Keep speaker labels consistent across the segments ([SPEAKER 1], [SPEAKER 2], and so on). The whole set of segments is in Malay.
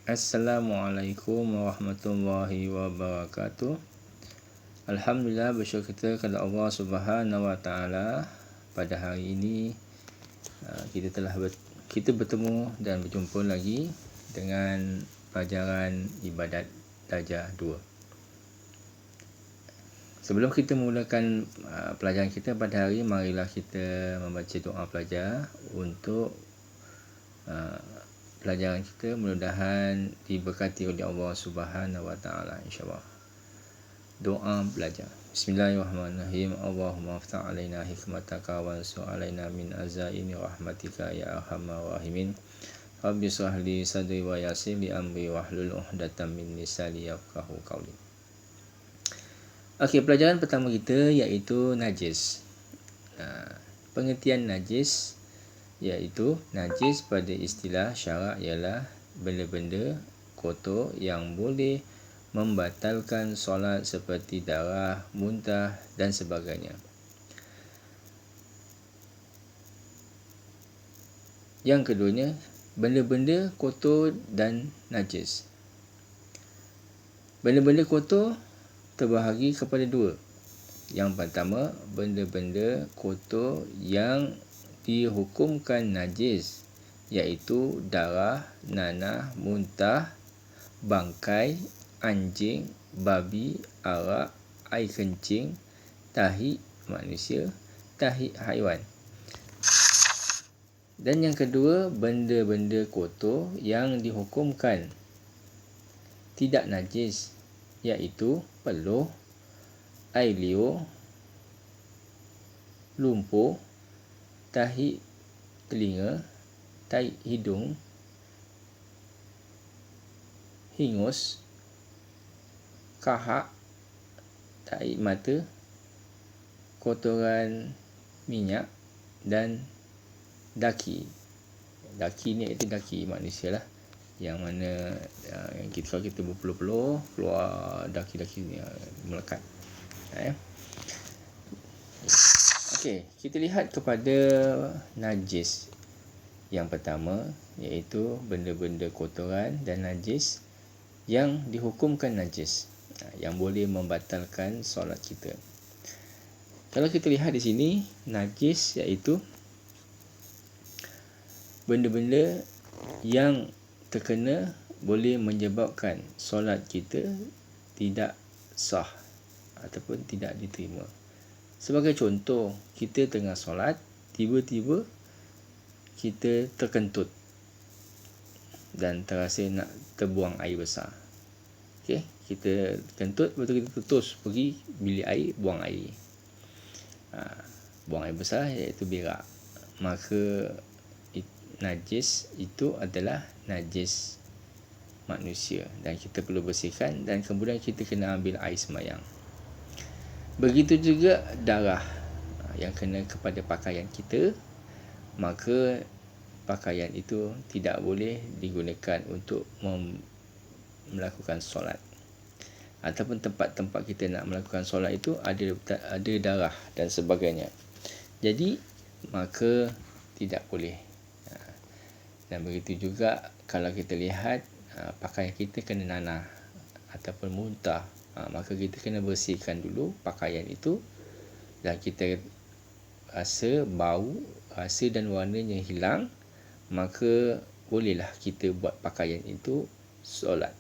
[SPEAKER 1] Assalamualaikum warahmatullahi wabarakatuh. Alhamdulillah, bersyukur kita kepada Allah Subhanahu wa taala. Pada hari ini kita bertemu dan berjumpa lagi dengan pelajaran ibadat darjah 2. Sebelum kita memulakan pelajaran kita pada hari, marilah kita membaca doa pelajar untuk pelajaran kita, mudah-mudahan diberkati oleh Allah Subhanahu wa taala, insya-Allah. Doa belajar. Bismillahirrahmanirrahim. Allahumma aftah alaina hikmataka wa ansur alaina min azaimi rahmatika ya arhamar rahimin. Rabbi shrah li sadri wa yassir li amri wahlul 'uqdatam min lisani yafqahu qawli. Okey, pelajaran pertama kita iaitu najis. Pengertian najis iaitu najis pada istilah syarak ialah benda-benda kotor yang boleh membatalkan solat seperti darah, muntah dan sebagainya. Yang keduanya, benda-benda kotor dan najis. Benda-benda kotor terbahagi kepada dua. Yang pertama, benda-benda kotor yang dihukumkan najis, iaitu darah, nanah, muntah, bangkai, anjing, babi, arak, air kencing, tahi manusia, tahi haiwan. Dan yang kedua, benda-benda kotor yang dihukumkan tidak najis, iaitu peluh, air liur, lumpur, tahi telinga, tahi hidung, hingus, kahak, tahi mata, kotoran minyak dan daki. Daki ni iaitu daki manusia lah, yang mana yang kalau kita berpeluh-peluh, keluar daki-daki ni melekat. Okey, kita lihat kepada najis. Yang pertama iaitu benda-benda kotoran dan najis yang dihukumkan najis, yang boleh membatalkan solat kita. Kalau kita lihat di sini, najis iaitu benda-benda yang terkena boleh menyebabkan solat kita tidak sah ataupun tidak diterima. Sebagai contoh, kita tengah solat, tiba-tiba kita terkentut dan terasa nak terbuang air besar. Okey, kita kentut, lepas tu kita terus pergi bilik air, buang air. Buang air besar iaitu berak. Maka najis itu adalah najis manusia dan kita perlu bersihkan, dan kemudian kita kena ambil air sembahyang. Begitu juga darah yang kena kepada pakaian kita, maka pakaian itu tidak boleh digunakan untuk melakukan solat. Ataupun tempat-tempat kita nak melakukan solat itu ada darah dan sebagainya. Jadi maka tidak boleh. Dan begitu juga kalau kita lihat pakaian kita kena nanah ataupun muntah, maka kita kena bersihkan dulu pakaian itu, dan kita rasa bau, rasa dan warnanya hilang, maka bolehlah kita buat pakaian itu solat.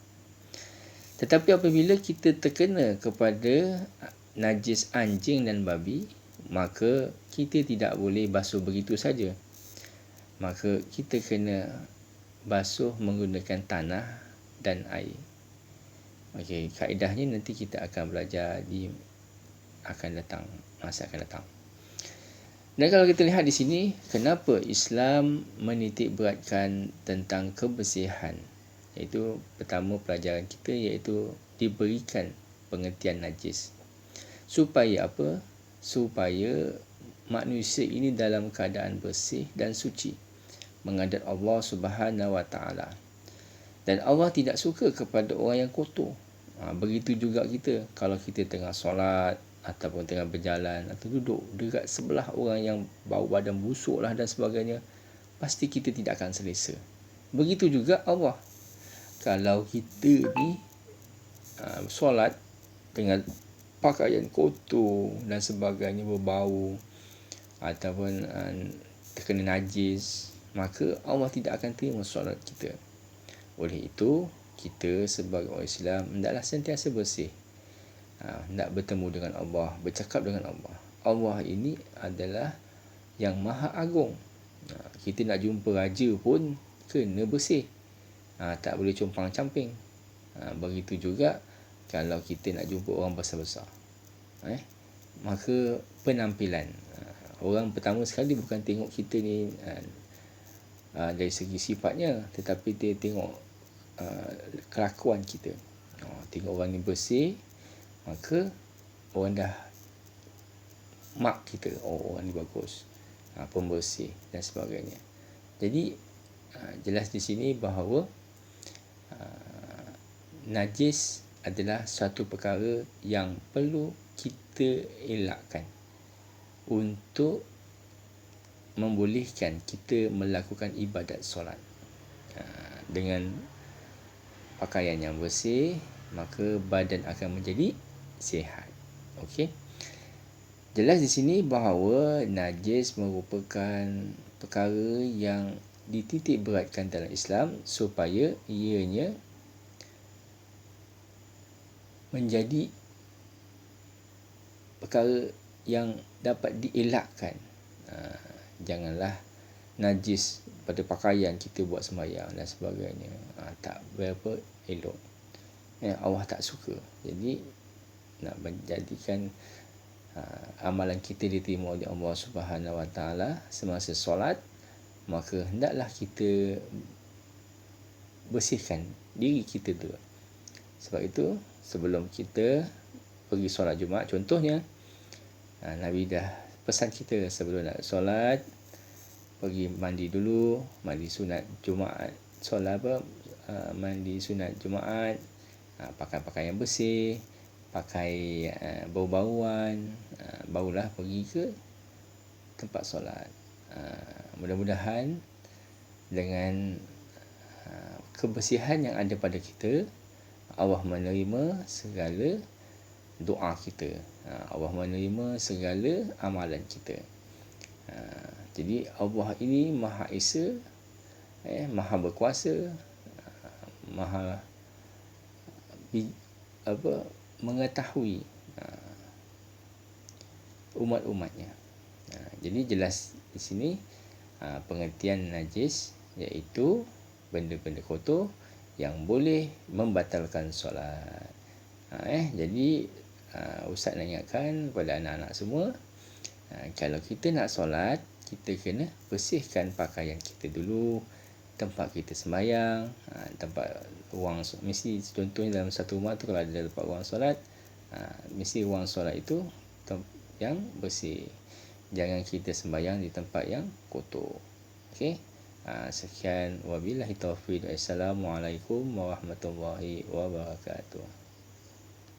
[SPEAKER 1] Tetapi apabila kita terkena kepada najis anjing dan babi, maka kita tidak boleh basuh begitu saja. Maka kita kena basuh menggunakan tanah dan air. Okey, kaedahnya nanti kita akan belajar di masa akan datang. Dan kalau kita lihat di sini, kenapa Islam menitik beratkan tentang kebersihan? Iaitu pertama pelajaran kita, iaitu diberikan pengertian najis. Supaya apa? Supaya manusia ini dalam keadaan bersih dan suci menghadap Allah Subhanahu wa taala. Dan Allah tidak suka kepada orang yang kotor. Begitu juga kita, kalau kita tengah solat ataupun tengah berjalan atau duduk dekat sebelah orang yang bau badan busuk lah dan sebagainya, pasti kita tidak akan selesa. Begitu juga Allah. kalau kita ni solat dengan pakaian kotor dan sebagainya, berbau ataupun terkena najis, maka Allah tidak akan terima solat kita. Oleh itu, kita sebagai orang Islam hendaklah sentiasa bersih, hendak bertemu dengan Allah, bercakap dengan Allah. Allah ini adalah yang maha agung. Kita nak jumpa raja pun kena bersih, tak boleh compang-camping. Begitu juga kalau kita nak jumpa orang besar-besar, maka penampilan, orang pertama sekali bukan tengok kita ni dari segi sifatnya, tetapi dia tengok kelakuan kita. Tengok orang ni bersih, maka orang dah mark kita, orang ni bagus, pembersih dan sebagainya. Jadi jelas di sini bahawa najis adalah satu perkara yang perlu kita elakkan untuk membolehkan kita melakukan ibadat solat. Dengan pakaian yang bersih, maka badan akan menjadi sihat. Okey. Jelas di sini bahawa najis merupakan perkara yang dititik beratkan dalam Islam supaya ianya menjadi perkara yang dapat dielakkan. Janganlah najis pada pakaian kita buat sembahyang dan sebagainya, tak berapa elok. Allah tak suka. Jadi nak menjadikan amalan kita diterima oleh Allah Subhanahu Wa Taala semasa solat, maka hendaklah kita bersihkan diri kita dulu. Sebab itu sebelum kita pergi solat Jumaat, contohnya Nabi dah pesan kita sebelum nak solat, pergi mandi dulu, mandi sunat Jumaat, solat mandi sunat Jumaat, pakai pakaian bersih, pakai bau-bauan, barulah pergi ke tempat solat. Mudah-mudahan dengan kebersihan yang ada pada kita, Allah menerima segala doa kita, Allah menerima segala amalan kita. Jadi Allah ini Maha Esa, Maha Berkuasa, Maha mengetahui umat-umatnya. Jadi jelas di sini pengertian najis iaitu benda-benda kotor yang boleh membatalkan solat. Jadi Ustaz nak ingatkan kepada anak-anak semua, kalau kita nak solat, kita kena bersihkan pakaian kita dulu, tempat kita sembahyang, tempat ruang, mesti contohnya dalam satu rumah tu kalau ada tempat ruang solat, mesti ruang solat itu yang bersih. Jangan kita sembahyang di tempat yang kotor. Okey. Sekian, wabillahi taufiq. Assalamualaikum warahmatullahi wabarakatuh.